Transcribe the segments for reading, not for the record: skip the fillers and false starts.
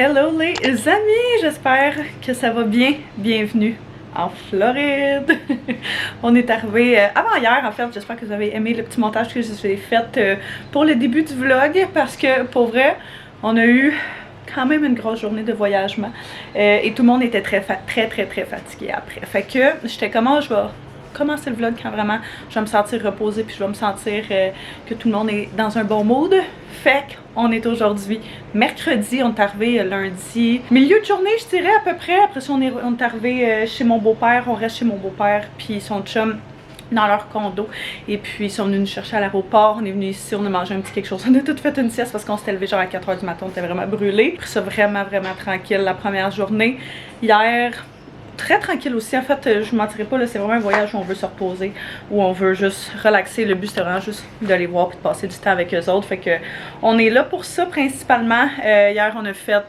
Hello les amis, j'espère que ça va bien. Bienvenue en Floride. On est arrivé avant hier en fait. J'espère que vous avez aimé le petit montage que j'ai fait pour le début du vlog parce que pour vrai, on a eu quand même une grosse journée de voyagement et tout le monde était très fatigué après. Fait que j'étais comment je vais commencer le vlog quand vraiment je vais me sentir reposée puis je vais me sentir que tout le monde est dans un bon mood. Fait qu'on est aujourd'hui mercredi, on est arrivé lundi, milieu de journée je dirais à peu près. Après ça on est arrivé chez mon beau-père, on reste chez mon beau-père puis son chum dans leur condo et puis ils sont venus nous chercher à l'aéroport. On est venu ici, on a mangé un petit quelque chose, on a tout fait une sieste parce qu'on s'était levé genre à 4 h du matin, on était vraiment brûlés. Après ça vraiment tranquille la première journée. Hier très tranquille aussi, en fait je ne mentirais pas, c'est vraiment un voyage où on veut se reposer, où on veut juste relaxer. Le but c'est vraiment juste d'aller voir et de passer du temps avec eux autres, fait que on est là pour ça principalement. Hier on a fait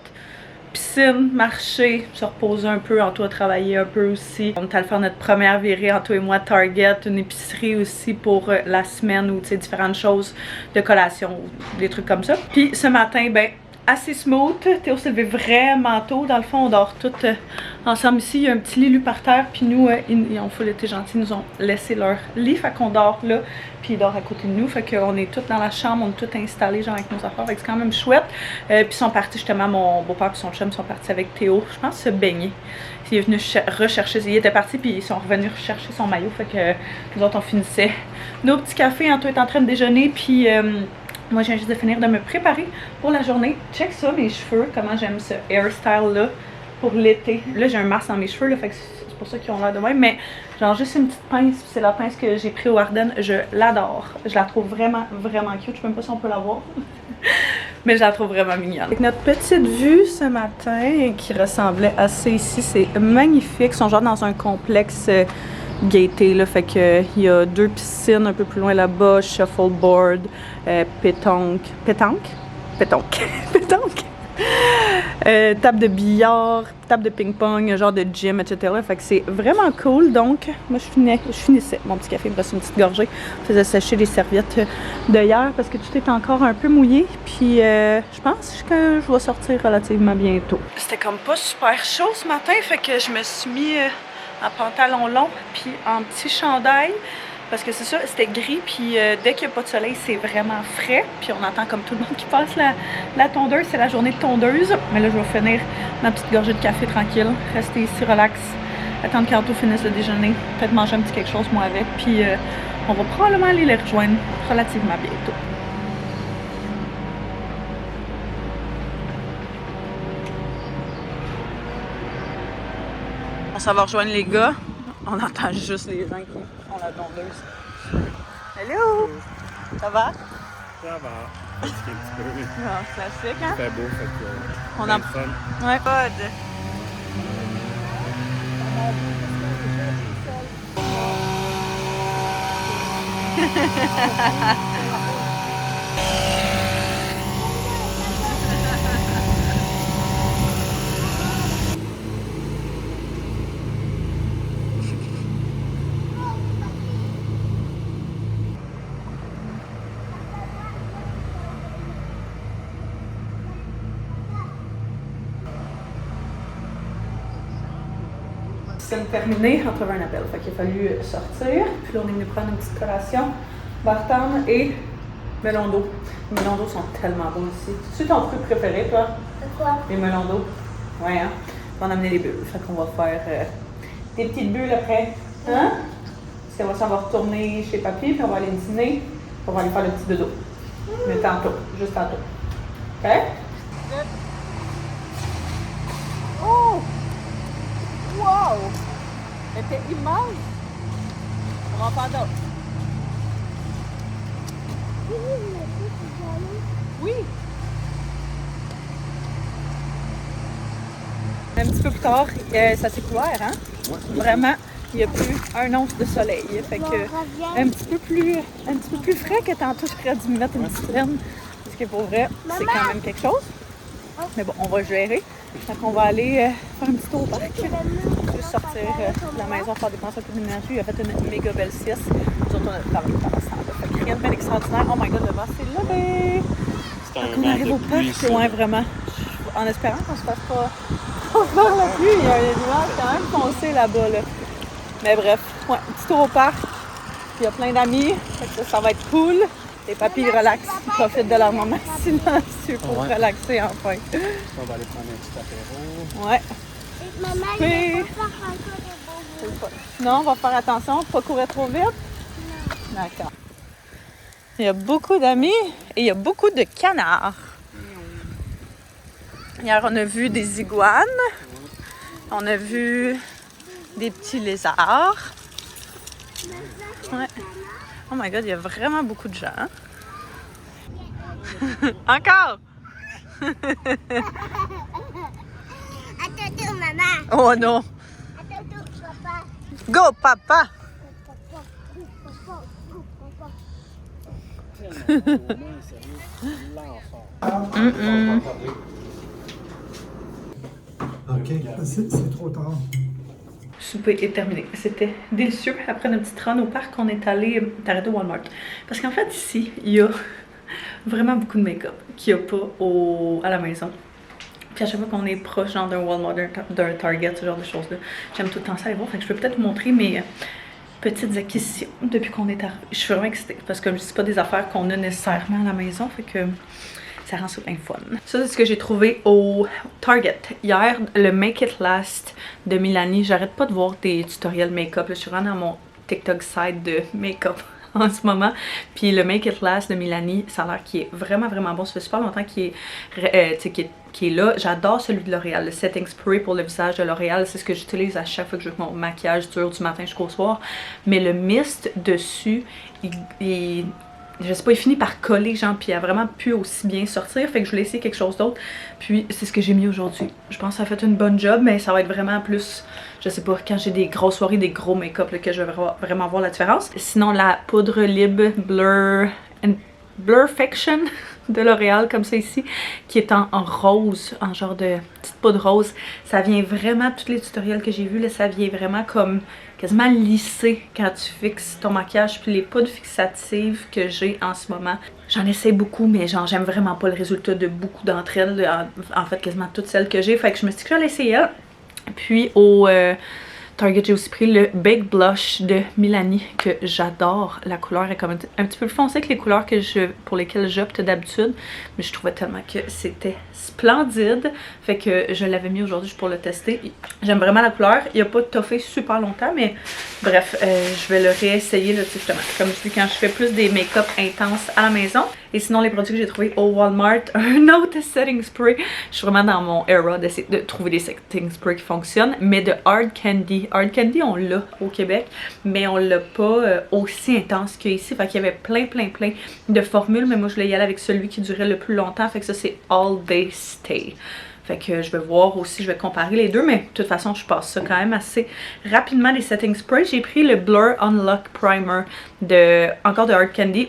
piscine, marché, se reposer un peu, Anto a travaillé un peu aussi. On est allé faire notre première virée, Anto et moi, Target, une épicerie aussi pour la semaine ou tu sais différentes choses de collation, des trucs comme ça. Puis ce matin, ben assez smooth. Théo s'est levé vraiment tôt. Dans le fond, on dort toutes ensemble ici. Il y a un petit lit par terre. Puis nous, ils ont été gentils, ils nous ont laissé leur lit. Fait qu'on dort là. Puis il dort à côté de nous. Fait qu'on est toutes dans la chambre. On est toutes installées genre avec nos affaires. Fait que c'est quand même chouette. Puis ils sont partis justement, mon beau-père et son chum sont partis avec Théo. Je pense se baigner. Puis il est venu rechercher. Il était parti puis ils sont revenus rechercher son maillot. Fait que nous autres, on finissait nos petits cafés. Anto est en train de déjeuner. Puis moi, je viens juste de finir de me préparer pour la journée. Check ça, mes cheveux, comment j'aime ce hairstyle-là pour l'été. Là, j'ai un masque dans mes cheveux, là, fait que c'est pour ça qu'ils ont l'air de même. Mais genre juste une petite pince, c'est la pince que j'ai pris au Ardennes. Je l'adore. Je la trouve vraiment cute. Je sais même pas si on peut la voir. Mais je la trouve vraiment mignonne. Avec notre petite vue ce matin, qui ressemblait assez ici, c'est magnifique. Ils sont genre dans un complexe gaieté, là, fait que il y a 2 piscines un peu plus loin là-bas, shuffleboard, pétanque, table de billard, table de ping-pong, genre de gym, etc. Fait que c'est vraiment cool. Donc, moi je finissais mon petit café, il me reste une petite gorgée. Je faisais sécher les serviettes de hier parce que tout est encore un peu mouillé. Puis je pense que je vais sortir relativement bientôt. C'était comme pas super chaud ce matin, fait que je me suis mis en pantalon long puis en petit chandail parce que c'est ça, c'était gris puis dès qu'il n'y a pas de soleil c'est vraiment frais puis on entend comme tout le monde qui passe la tondeuse, c'est la journée de tondeuse. Mais là je vais finir ma petite gorgée de café tranquille, rester ici relax, attendre qu'Anto finisse le déjeuner, peut-être manger un petit quelque chose moi avec, puis on va probablement aller les rejoindre relativement bientôt. On s'en va rejoindre les gars. On entend juste les gens qui font la tondeuse. Hello! Ça va? Ça va. Un petit peu. Ah, classique, hein? Il fait beau, fait que. On en fun. Ouais, pod. C'est terminé, on trouve un appel. Fait qu'il a fallu sortir. Puis là, on est venu prendre une petite collation. Bartame et melon d'eau. Les melons d'eau sont tellement bons ici. C'est ton fruit préféré, toi? Quoi? Les melons d'eau. Ouais, hein? On va emmener les bulles. Fait qu'on va faire des petites bulles après. Hein? Parce qu'on va retourner chez papy, puis on va aller dîner. Puis on va aller faire le petit dodo. Mais tantôt, juste tantôt. OK? Oh! Wow! C'était immense! On va en faire d'autres. Oui! Un petit peu plus tard, ça s'est couvert, hein? Ouais. Vraiment, il n'y a plus un once de soleil. Fait que un petit peu plus frais que tantôt, j'aurais dû me mettre une petite laine. Parce que pour vrai, c'est quand même quelque chose. Mais bon, on va gérer. Fait qu'on va aller faire un petit tour au parc. Juste sortir de la maison, faire dépenser un peu d'énergie. Il a fait une méga belle sieste. Nous autres, on a travaillé pendant ce temps-là. Fait que rien de bien extraordinaire. Oh my god, le vent, c'est levé! C'est un On vent arrive au de pluie, parc, ouais, vraiment. en espérant qu'on se fasse pas faire la pluie. Il y a un nuage quand même foncé là-bas. Là. Mais bref, ouais, un petit tour au parc. Il y a plein d'amis, ça va être cool. Les papilles relaxent, ils profitent de leur moment silencieux pour relaxer enfin. On va aller prendre un petit apéro. Ouais. Maman, il va pas faire encore des bonbons. Non, on va faire attention, pas courir trop vite. D'accord. Il y a beaucoup d'amis et il y a beaucoup de canards. Hier, on a vu des iguanes. On a vu des petits lézards. Ouais. Oh my god, il y a vraiment beaucoup de gens. Encore! Attends, maman. Oh non! Attends, papa. Go, papa! Ok, c'est trop tard. Le souper est terminé. C'était délicieux. Après notre petite run au parc, on est allé arrêter au Walmart. Parce qu'en fait, ici, il y a vraiment beaucoup de make-up qu'il n'y a pas à la maison. Puis à chaque fois qu'on est proche genre d'un Walmart, d'un Target, ce genre de choses-là, j'aime tout le temps ça aller voir. Fait que je peux peut-être vous montrer mes petites acquisitions depuis qu'on est arrivé. Je suis vraiment excitée parce que c'est pas des affaires qu'on a nécessairement à la maison. Fait que ça rend ça bien fun. Ça, c'est ce que j'ai trouvé au Target. Hier, le Make It Last de Milani. J'arrête pas de voir des tutoriels make-up. Je suis vraiment dans mon TikTok side de make-up en ce moment. Puis le Make It Last de Milani, ça a l'air qu'il est vraiment bon. Ça fait super longtemps qu'il est là. J'adore celui de L'Oréal, le Setting Spray pour le visage de L'Oréal. C'est ce que j'utilise à chaque fois que je fais mon maquillage dure du matin jusqu'au soir. Mais le mist dessus, je sais pas, il finit par coller, genre, puis il a vraiment pu aussi bien sortir. Fait que je voulais essayer quelque chose d'autre. Puis c'est ce que j'ai mis aujourd'hui. Je pense que ça a fait une bonne job, mais ça va être vraiment plus, je sais pas, quand j'ai des grosses soirées, des gros make-up, que je vais vraiment voir la différence. Sinon, la poudre Lib Blur Fiction de L'Oréal, comme ça ici, qui est en rose, en genre de petite poudre rose. Ça vient vraiment, tous les tutoriels que j'ai vus, là, ça vient vraiment comme quasiment lisser quand tu fixes ton maquillage. Puis les poudres fixatives que j'ai en ce moment, j'en essaie beaucoup, mais genre j'aime vraiment pas le résultat de beaucoup d'entre elles, en fait quasiment toutes celles que j'ai. Fait que je me suis dit que j'allais essayer elle. Puis au Target, j'ai aussi pris le Big Blush de Milani, que j'adore. La couleur est comme un petit peu plus foncée que les couleurs pour lesquelles j'opte d'habitude, mais je trouvais tellement que c'était splendide. Fait que je l'avais mis aujourd'hui juste pour le tester. J'aime vraiment la couleur. Il n'a pas toffé super longtemps, mais bref, je vais le réessayer là, justement. Comme je dis, quand je fais plus des make-up intenses à la maison. Et sinon, les produits que j'ai trouvés au Walmart, un autre setting spray. Je suis vraiment dans mon era d'essayer de trouver des setting sprays qui fonctionnent, mais de Hard Candy. Hard Candy, on l'a au Québec, mais on l'a pas aussi intense qu'ici. Fait qu'il y avait plein de formules, mais moi je voulais y aller avec celui qui durait le plus longtemps. Fait que ça, c'est All Day Stay. Fait que je vais voir aussi, je vais comparer les deux, mais de toute façon, je passe ça quand même assez rapidement, les setting sprays. J'ai pris le Blur Unlock Primer encore de Hard Candy.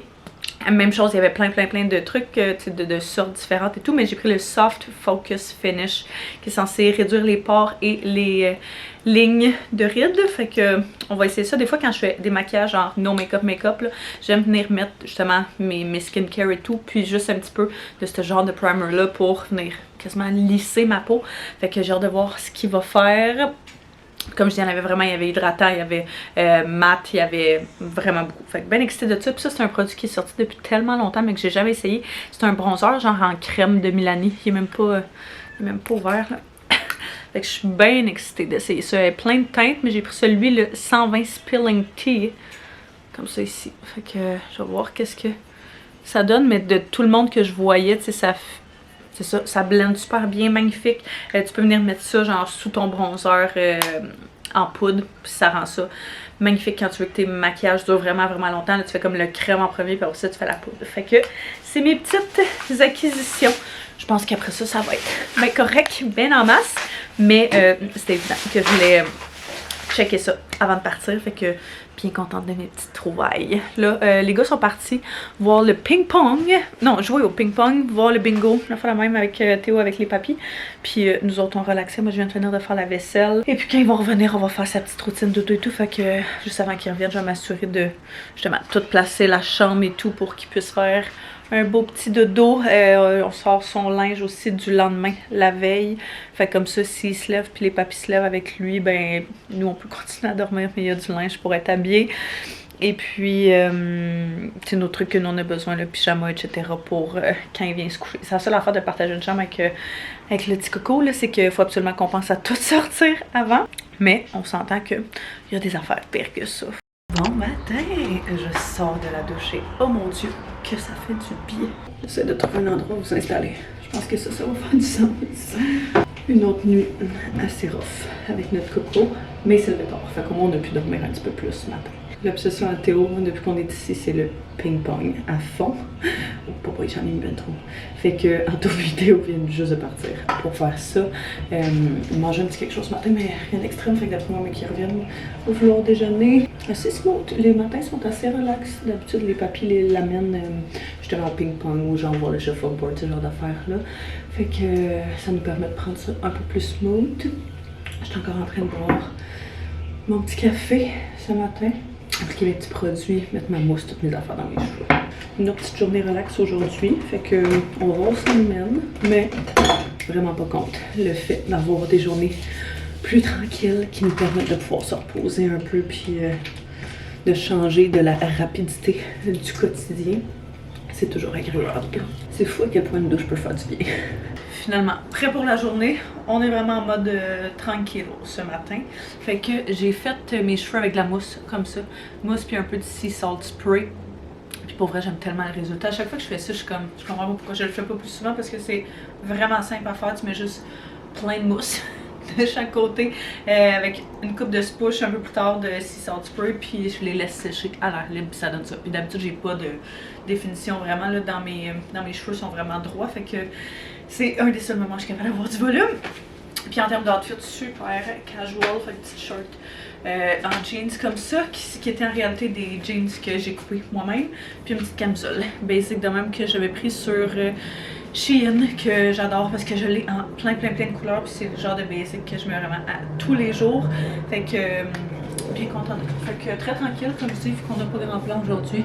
Même chose, il y avait plein de trucs de sortes différentes et tout, mais j'ai pris le Soft Focus Finish qui est censé réduire les pores et les lignes de rides. Fait que on va essayer ça. Des fois quand je fais des maquillages genre no make-up, j'aime venir mettre justement mes skincare et tout, puis juste un petit peu de ce genre de primer là pour venir quasiment lisser ma peau. Fait que j'ai hâte de voir ce qu'il va faire. Comme je dis, il y en avait vraiment, il y avait hydratant, il y avait mat, il y avait vraiment beaucoup. Fait que bien excitée de ça. Puis ça, c'est un produit qui est sorti depuis tellement longtemps, mais que j'ai jamais essayé. C'est un bronzer genre en crème de Milani. Il est même pas ouvert là. Fait que je suis bien excitée d'essayer ça. Il y a plein de teintes, mais j'ai pris celui, le 120 Spilling Tea. Comme ça ici. Fait que je vais voir qu'est-ce que ça donne. Mais de tout le monde que je voyais, tu sais, ça blende super bien, magnifique. Tu peux venir mettre ça genre sous ton bronzer en poudre, puis ça rend ça magnifique quand tu veux que tes maquillages durent vraiment longtemps. Là, tu fais comme le crème en premier, puis après ça, tu fais la poudre. Fait que c'est mes petites acquisitions. Je pense qu'après ça, ça va être bien correct, bien en masse. Mais c'était évident que je voulais checker ça avant de partir. Fait que bien contente de mes petites trouvailles. Là, les gars sont partis voir le ping-pong. Non, jouer au ping-pong, voir le bingo. On a fait la même avec Théo, avec les papis. Puis nous autres, on relaxait. Moi, je viens de finir de faire la vaisselle. Et puis quand ils vont revenir, on va faire sa petite routine d'auto et tout. Fait que juste avant qu'ils reviennent, je vais m'assurer de justement tout placer, la chambre et tout, pour qu'ils puissent faire un beau petit dodo. On sort son linge aussi du lendemain, la veille. Fait comme ça, s'il se lève puis les papis se lèvent avec lui, ben nous on peut continuer à dormir, mais il y a du linge pour être habillé. Et puis, c'est nos trucs que nous on a besoin, le pyjama, etc. pour quand il vient se coucher. C'est la seule affaire de partager une chambre avec le petit coco, c'est qu'il faut absolument qu'on pense à tout sortir avant. Mais on s'entend qu'il y a des affaires pires que ça. Bon matin, je sors de la douche et oh mon Dieu, que ça fait du bien. J'essaie de trouver un endroit où vous installer. Je pense que ça va faire du sens. Une autre nuit assez rough avec notre coco, mais c'est le tard. Fait qu'au moins on a pu dormir un petit peu plus ce matin. L'obsession à Théo, depuis qu'on est ici, c'est le ping-pong à fond. Oh, papa, j'en ai mis ben trop. Fait que, Anthony et Théo viennent juste de partir pour faire ça. Manger un petit quelque chose ce matin, mais rien d'extrême. Fait que d'après moi, mais qu'ils reviennent au vouloir déjeuner. Assez smooth. Les matins sont assez relax. D'habitude, les papis l'amènent justement au ping-pong ou genre voir le shuffleboard, ce genre d'affaires-là. Fait que ça nous permet de prendre ça un peu plus smooth. J'étais encore en train de boire mon petit café ce matin. Appliquer mes petits produits, mettre ma mousse, toutes mes affaires dans mes cheveux. Une autre petite journée relax aujourd'hui, fait que on va voir où ça nous mène, mais vraiment pas contre le fait d'avoir des journées plus tranquilles qui nous permettent de pouvoir se reposer un peu puis de changer de la rapidité du quotidien. C'est toujours agréable. C'est fou à quel point une douche peut faire du bien. Finalement, prêt pour la journée. On est vraiment en mode tranquille ce matin. Fait que j'ai fait mes cheveux avec de la mousse, comme ça. Mousse puis un peu de sea salt spray. Puis pour vrai, j'aime tellement le résultat. À chaque fois que je fais ça, je suis comme, je comprends pas pourquoi je le fais pas plus souvent parce que c'est vraiment simple à faire. Tu mets juste plein de mousse de chaque côté avec une coupe de spush un peu plus tard de sea salt spray puis je les laisse sécher à l'air libre puis ça donne ça. Puis d'habitude, j'ai pas de définition vraiment là dans mes cheveux, sont vraiment droits. Fait que c'est un des seuls moments où je suis capable d'avoir du volume. Puis en termes d'outfit, super casual, fait une petite short en jeans comme ça, qui était en réalité des jeans que j'ai coupés moi-même. Puis une petite camisole basic de même que j'avais pris sur Shein, que j'adore parce que je l'ai en plein de couleurs. Puis c'est le genre de basic que je mets vraiment à tous les jours. Fait que bien contente. Fait que très tranquille comme je dis, vu qu'on n'a pas grand plan aujourd'hui.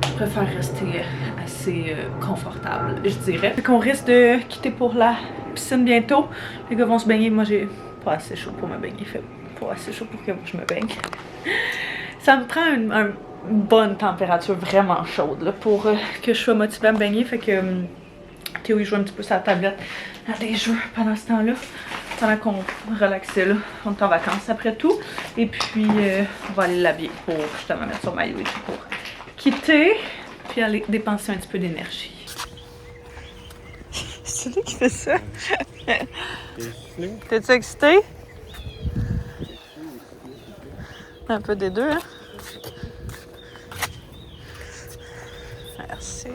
Je préfère rester assez confortable, je dirais. Fait qu'on risque de quitter pour la piscine bientôt. Les gars vont se baigner. Moi, j'ai pas assez chaud pour me baigner. Il fait pas assez chaud pour que je me baigne. Ça me prend une bonne température vraiment chaude là, pour que je sois motivée à me baigner. Fait que Théo, il joue un petit peu sur la tablette à des jeux pendant ce temps-là. Pendant qu'on relaxait là. On est en vacances après tout. Et puis, on va aller l'habiller pour justement mettre son maillot et tout pour quitter, puis aller dépenser un petit peu d'énergie. C'est lui qui fait ça? T'es-tu excité? Un peu des deux, hein? Merci.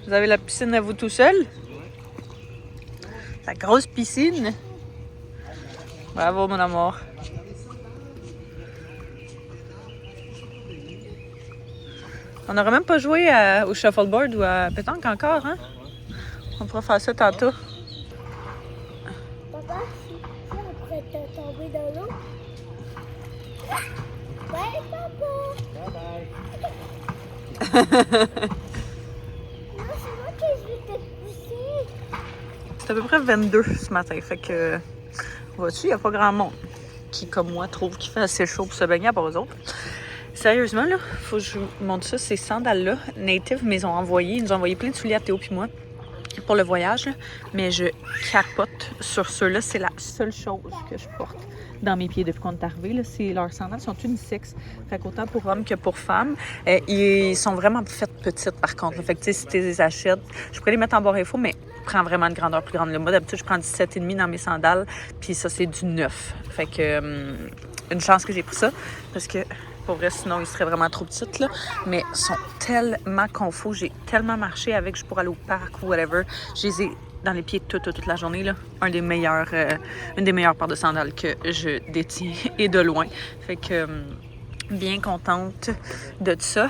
Vous avez la piscine à vous tout seul? La grosse piscine? Bravo, mon amour. On n'aurait même pas joué au shuffleboard ou à pétanque encore, hein? On pourra faire ça tantôt. Papa, si on pourrait tomber dans l'eau. Ouais, papa! Bye bye! Non, c'est moi que je vais te pousser. C'est à peu près 22 ce matin, fait que... Vois-tu, il n'y a pas grand monde qui, comme moi, trouve qu'il fait assez chaud pour se baigner à part eux autres. Sérieusement, là, faut que je vous montre ça. Ces sandales-là, Native, ils nous ont envoyé plein de souliers à Théo puis moi pour le voyage, là. Mais je capote sur ceux-là. C'est la seule chose que je porte dans mes pieds depuis qu'on est arrivé. Leurs sandales sont unisexes. Fait qu'autant pour hommes que pour femmes. Ils sont vraiment faites petites, par contre. Fait que, tu sais, si tu les achètes, je pourrais les mettre en barre info, mais prends vraiment une grandeur plus grande. Moi, d'habitude, je prends du 7,5 dans mes sandales, puis ça, c'est du 9. Fait que, une chance que j'ai pris ça, parce que pour vrai, sinon, ils seraient vraiment trop petites, là. Mais ils sont tellement confos. J'ai tellement marché avec, je pourrais aller au parc ou whatever. Je les ai dans les pieds toute la journée, là. Une des meilleures paires de sandales que je détiens, et de loin. Fait que, bien contente de ça.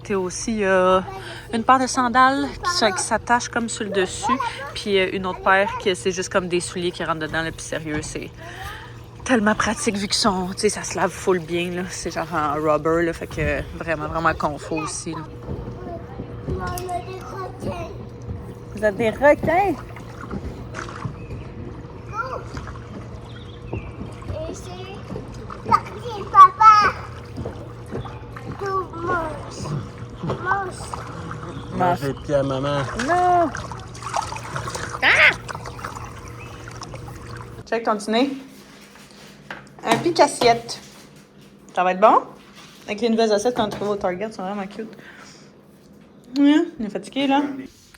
Théo aussi, il y a une paire de sandales qui s'attachent comme sur le dessus. Puis une autre paire qui c'est juste comme des souliers qui rentrent dedans, là. Puis sérieux, c'est tellement pratique vu que son, tu sais, ça se lave full bien, là. C'est genre en rubber, là, fait que vraiment, vraiment confort aussi, là. On a des requins. Vous avez des requins? Et c'est parti, papa. Tout mange. Mange les pieds à maman. Non! Ah! Check ton dîner. Un pic-assiette. Ça va être bon? Avec les nouvelles assiettes qu'on a trouvées au Target, elles sont vraiment cute. Ouais, on est fatigué, là.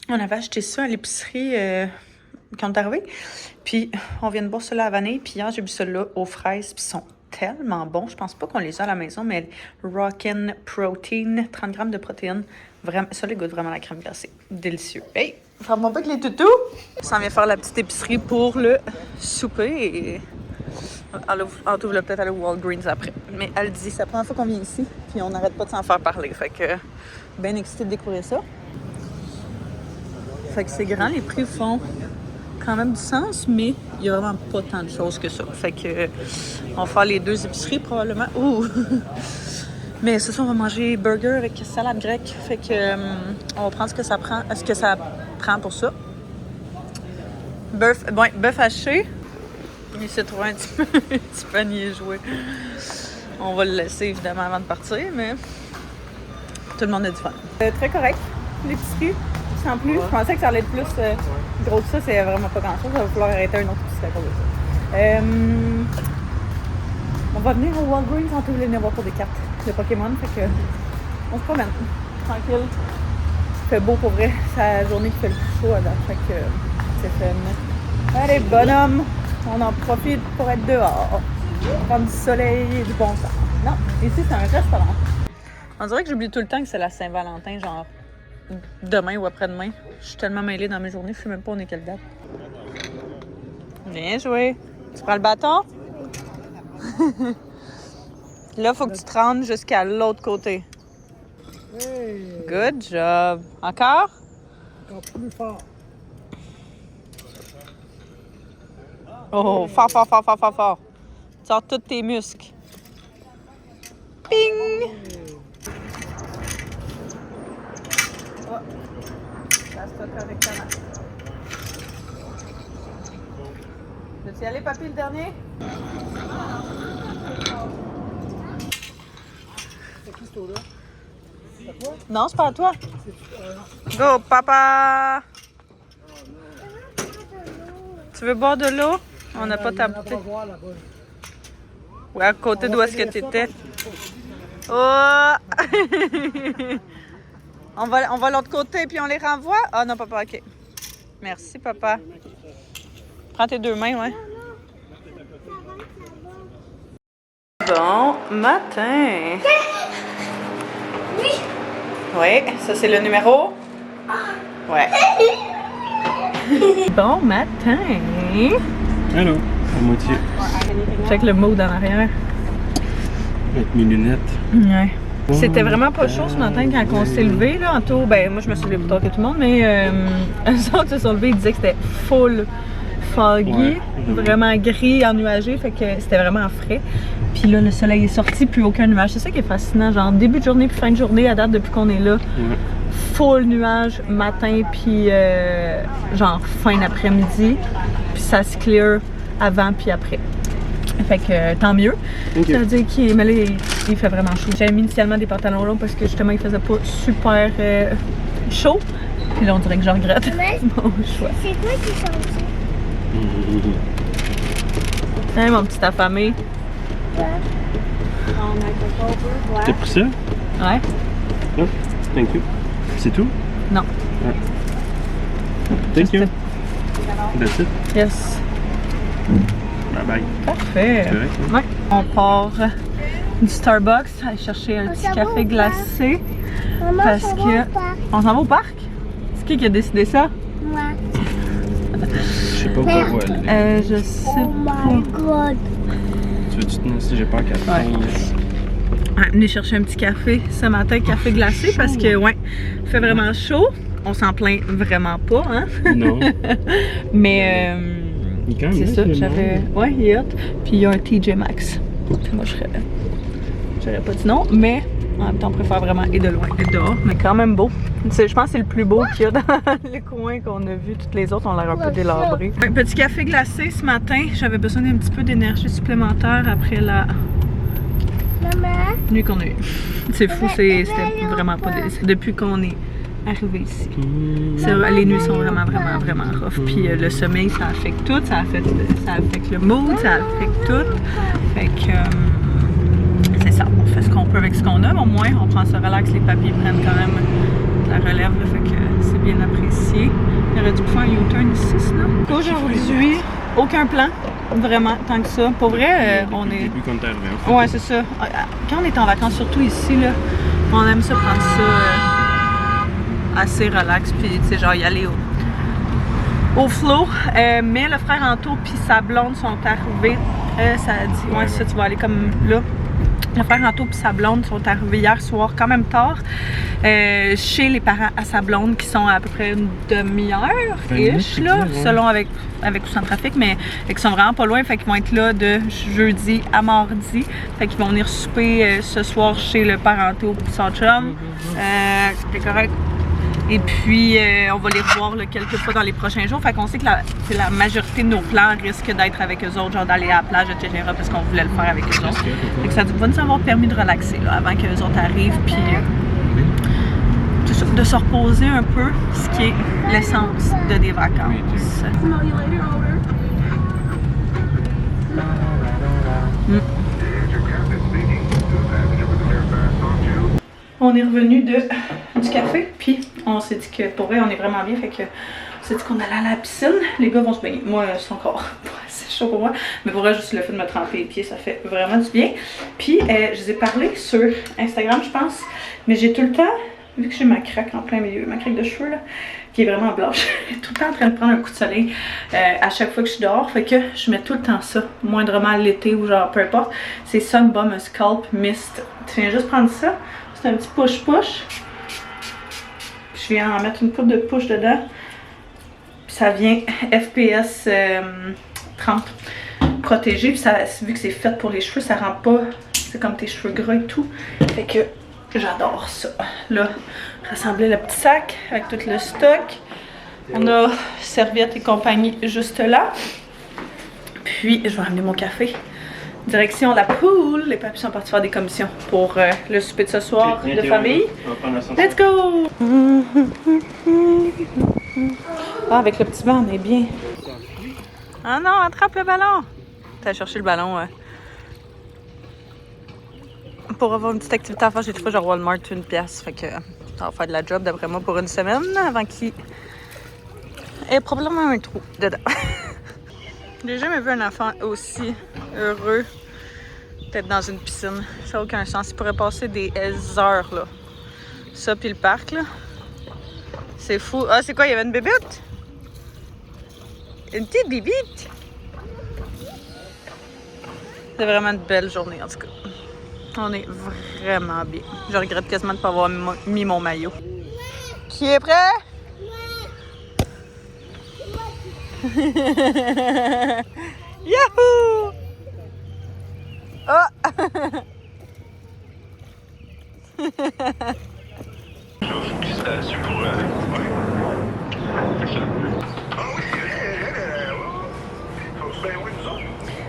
On avait acheté ça à l'épicerie quand on est arrivé. Puis, on vient de boire cela à la vanille. Puis hier, j'ai bu cela aux fraises. Puis, ils sont tellement bons. Je pense pas qu'on les a à la maison, mais Rockin' Protein, 30 grammes de protéines. Vraiment, ça, les goûte vraiment la crème glacée. Délicieux. Hey, ferme mon bec les toutous. On s'en vient faire la petite épicerie pour le souper. Et on trouve peut-être aller au Walgreens après. Mais elle dit, c'est la première fois qu'on vient ici. Puis, on n'arrête pas de s'en faire parler. Fait que, bien excitée de découvrir ça. Fait que c'est grand, les prix font quand même du sens, mais il y a vraiment pas tant de choses que ça. Fait que on va faire les deux épiceries probablement. Ouh! Mais ce soir, on va manger burger avec salade grecque. Fait que on va prendre ce que ça prend pour ça. Bœuf haché. Il s'est trouvé un petit panier joué. On va le laisser évidemment avant de partir, mais tout le monde a du fun. Très correct, l'épicerie. Sans plus, je pensais que ça allait être plus gros que ça, c'est vraiment pas grand chose. Ça va falloir arrêter un autre épicerie à cause de ça. On va venir au Walgreens en tout les voir pour des cartes de Pokémon, fait que on se promène. Tranquille. Il fait beau pour vrai, c'est la journée qui fait le plus chaud à date, fait que c'est fun. Allez, bonhomme, on en profite pour être dehors. Prendre du soleil et du bon temps. Non, ici c'est un restaurant. On dirait que j'oublie tout le temps que c'est la Saint-Valentin, genre demain ou après-demain. Je suis tellement mêlée dans mes journées, je sais même pas on est quelle date. Bien joué. Tu prends le bâton? Là, il faut que tu te rendes jusqu'à l'autre côté. Hey, Good job. Encore? encore plus fort. Oh, fort, fort, fort, fort, fort, fort. Tu sors tous tes muscles. Ping! Oh. Ça se fait correctement. Veux-tu y aller, papy, le dernier? C'est qui ce taux-là? C'est à toi? Non, c'est pas à toi. Go, papa! Tu veux boire de l'eau? On n'a pas ta bouteille. Voir là-bas. Ouais, à côté d'où est-ce que tu étais. Oh! on va l'autre côté puis on les renvoie? Ah non, papa, ok. Merci, papa. Prends tes deux mains, ouais. Bon matin. Oui. Oui, ça c'est le numéro. Ouais. Bon matin. Allô, à moitié. Check le mood en arrière. Avec mes lunettes. Ouais. C'était vraiment pas chaud ce matin quand on s'est levé là, en tour. Ben moi je me suis levé plus tard que tout le monde, mais eux autres se sont levés, ils disaient que c'était full foggy, Ouais. vraiment gris, ennuagé, fait que c'était vraiment frais. Puis là le soleil est sorti, plus aucun nuage. C'est ça qui est fascinant, genre début de journée puis fin de journée à date depuis qu'on est là. Ouais. Full nuage matin puis genre fin d'après-midi. Puis ça se clear avant puis après. Fait que tant mieux. Okay. Ça veut dire qu'il mais là, il fait vraiment chaud. J'avais mis initialement des pantalons longs parce que justement il faisait pas super chaud. Puis là on dirait que je regrette mon choix. C'est toi qui chante ça? Hein, mon petit affamé. T'as pris ça? Ouais. Oh, thank you. C'est tout? Non. Ouais. Thank you. That's it. Yes. Bye bye. Parfait. C'est correct, hein? Ouais. On part du Starbucks aller chercher un On petit s'en va café au glacé. Maman, Parce ça va que- au parc. On s'en va au parc? C'est qui a décidé ça? Moi. Je sais pas où on va aller. Je sais Oh my god. Tu veux-tu te si j'ai peur qu'elle tombe? Ouais, venez chercher un petit café ce matin, café glacé, parce que, ouais, il fait vraiment chaud. On s'en plaint vraiment pas, hein? Non. Mais Il est quand même C'est nice, ça, le j'avais... nom. Ouais, il est hot. Puis il y a un TJ Maxx. Puis moi, j'aurais pas dit non, mais en même temps, on préfère vraiment et de loin et dehors. Mais quand même beau. Je pense que c'est le plus beau qu'il y a dans les coins qu'on a vu. Toutes les autres ont l'air un peu délabrées. Un petit café glacé ce matin. J'avais besoin d'un petit peu d'énergie supplémentaire après la Maman. nuit qu'on a eue. C'est fou, c'était vraiment pas... Depuis qu'on est arrivé ici. Les nuits sont vraiment rough. Puis le sommeil, ça affecte tout. Ça affecte le mood, ça affecte tout. Fait que... c'est ça, on fait ce qu'on peut avec ce qu'on a, mais au moins on prend ce relax, les papiers prennent quand même de la relève, là, fait que c'est bien apprécié. Il aurait dû faire un U-turn ici sinon. Aujourd'hui, aucun plan, vraiment, tant que ça. Pour vrai, on est... Depuis qu'on est arrivé. Ouais, c'est ça. Quand on est en vacances, surtout ici, là, on aime ça prendre ça assez relax, puis tu sais, genre y aller au flow. Mais le frère Anto puis sa blonde sont arrivés. Ça a dit, ouais, ça, tu vas aller comme là. Le frère Anto et sa blonde sont arrivés hier soir quand même tard chez les parents à sa blonde qui sont à peu près une demi-heure-ish là, selon avec ou sans trafic, mais qui sont vraiment pas loin, fait qu'ils vont être là de jeudi à mardi, fait qu'ils vont venir souper ce soir chez le père Anto et son chum. C'est correct. Et puis, on va les revoir là, quelques fois dans les prochains jours. Fait qu'on sait que la majorité de nos plans risquent d'être avec eux autres, genre d'aller à la plage, etc. parce qu'on voulait le faire avec eux autres. Fait que ça va nous avoir permis de relaxer là, avant que les autres arrivent. Puis, de se reposer un peu, ce qui est l'essence de des vacances. On est revenu du café, puis on s'est dit que pour vrai, on est vraiment bien, fait que on s'est dit qu'on allait à la piscine. Les gars vont se baigner. Moi, c'est encore c'est chaud pour moi, mais pour vrai, juste le fait de me tremper les pieds, ça fait vraiment du bien. Puis, je vous ai parlé sur Instagram, je pense, mais j'ai tout le temps, vu que j'ai ma craque en plein milieu, ma craque de cheveux, là, qui est vraiment blanche, je suis tout le temps en train de prendre un coup de soleil à chaque fois que je suis dehors, fait que je mets tout le temps ça, moindrement l'été ou genre peu importe. C'est Sun Balm Scalp Mist. Tu viens juste prendre ça. C'est un petit push-push. Je viens en mettre une coupe de push dedans. Puis ça vient FPS 30 protégé. Puis ça, vu que c'est fait pour les cheveux, ça rend pas... C'est comme tes cheveux gras et tout. Fait que j'adore ça. Là, rassembler le petit sac avec tout le stock. On a serviettes et compagnie juste là. Puis je vais ramener mon café. Direction la pool, les papis sont partis faire des commissions pour le souper de ce soir de famille. Let's go! Ah, avec le petit banc, on est bien. Ah non, attrape le ballon! T'as cherché le ballon. Pour avoir une petite activité à faire, j'ai trouvé genre Walmart une pièce. Fait que ça va faire de la job d'après moi pour une semaine avant qu'il ait probablement un trou dedans. J'ai jamais vu un enfant aussi heureux d'être dans une piscine. Ça n'a aucun sens. Il pourrait passer des heures là. Ça puis le parc là. C'est fou. Ah, c'est quoi? Il y avait une bébite? Une petite bébite? C'est vraiment une belle journée en tout cas. On est vraiment bien. Je regrette quasiment de ne pas avoir mis mon maillot. Qui est prêt? Yahoo! Oh!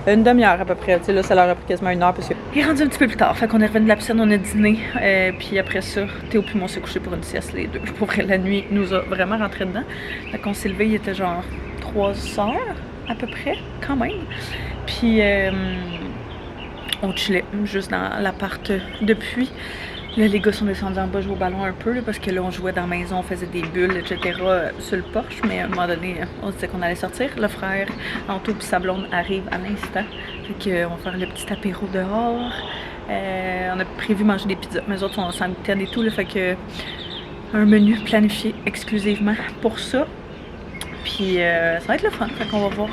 Une demi-heure à peu près. Tu sais, là, ça leur a pris quasiment une heure parce qu'il est rendu un petit peu plus tard. Fait qu'on est revenu de la piscine, on a dîné. Puis après ça, Théo puis moi, on s'est couché pour une sieste, les deux. Pour vrai, la nuit nous a vraiment rentré dedans. Fait qu'on s'est levé, il était genre 3 heures à peu près, quand même. Puis on chillait juste dans l'appart depuis. Là, les gars sont descendus en bas jouer au ballon un peu, là, parce que là, on jouait dans la maison, on faisait des bulles, etc. Sur le porche, mais à un moment donné, on se disait qu'on allait sortir. Le frère, Anto puis sa blonde arrive à l'instant. Fait qu'on va faire le petit apéro dehors. On a prévu manger des pizzas, mais les autres sont en sanitaire et tout, là, fait que un menu planifié exclusivement pour ça. Puis ça va être le fun, fait qu'on va voir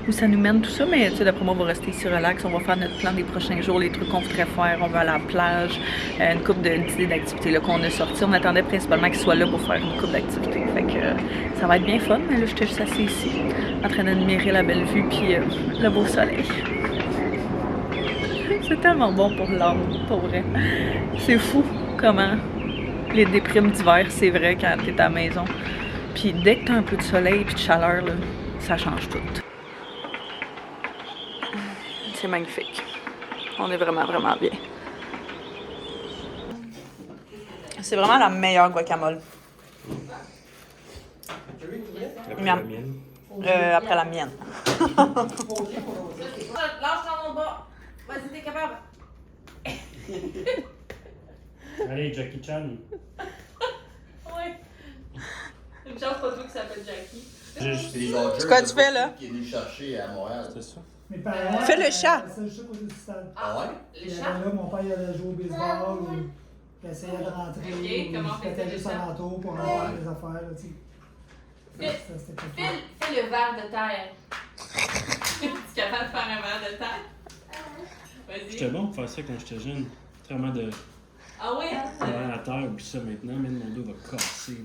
où ça nous mène tout ça, mais tu sais, d'après moi on va rester ici relax, on va faire notre plan des prochains jours, les trucs qu'on voudrait faire, on va aller à la plage, une couple d'idées d'activités là qu'on a sorties. On attendait principalement qu'ils soient là pour faire une couple d'activités, fait que ça va être bien fun, mais là j'étais juste assise ici, en train d'admirer la belle vue puis le beau soleil. C'est tellement bon pour l'âme, pour vrai. C'est fou comment les déprimes d'hiver, c'est vrai quand t'es à la maison. Puis dès que t'as un peu de soleil puis de chaleur, là, ça change tout. C'est magnifique. On est vraiment, vraiment bien. C'est vraiment la meilleure guacamole. Après la mienne. Après la mienne. Lâche ton nom bas. Vas-y, t'es capable. Allez, Jackie Chan. Oui. Une chance pas toi qui s'appelle Jackie. C'est quoi tu fais là? Qui est venu chercher à Montréal. C'est ça? Mes parents. Fais le chat. C'est le chat côté du stade. Ah ouais? Les Il chats? allait là, mon père il allait jouer au baseball, ou il essayait de rentrer, Ok, comment il était fait juste le chat? alentour pour aller faire des affaires, là, tu sais. Fais- C'était pas fun. Fais le verre de terre. Tu es capable de faire un verre de terre? J'étais Vas-y. bon pour faire ça quand j'étais jeune. Vraiment de Ah oui? à terre, puis ça maintenant, même mon dos va casser.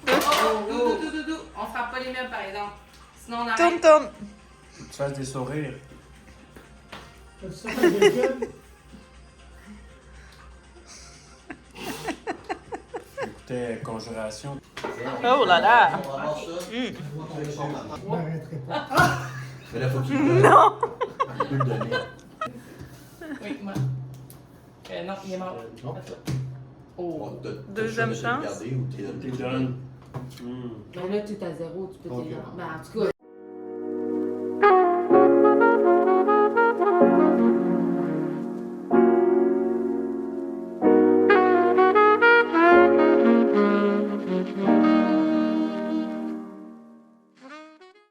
Oh, doudou. On frappe pas les meubles par exemple. Sinon on arrête. Tourne. Faut que tu fasses des sourires. Fais-tu ça pour le véhicule? J'écoutais Conjuration. Oh là là. On va voir ça. Je m'arrêterai pas. Mais là, faut que tu le donnes. Non! Tu peux le donner. Oui, moi. Non, il est mort. Non. Oh. Bon, t'as Deuxième le choix de chance. te garder ou t'es Tu donnes. Ben là, tu es à zéro, tu peux t'énerver. Ben, en tout cas,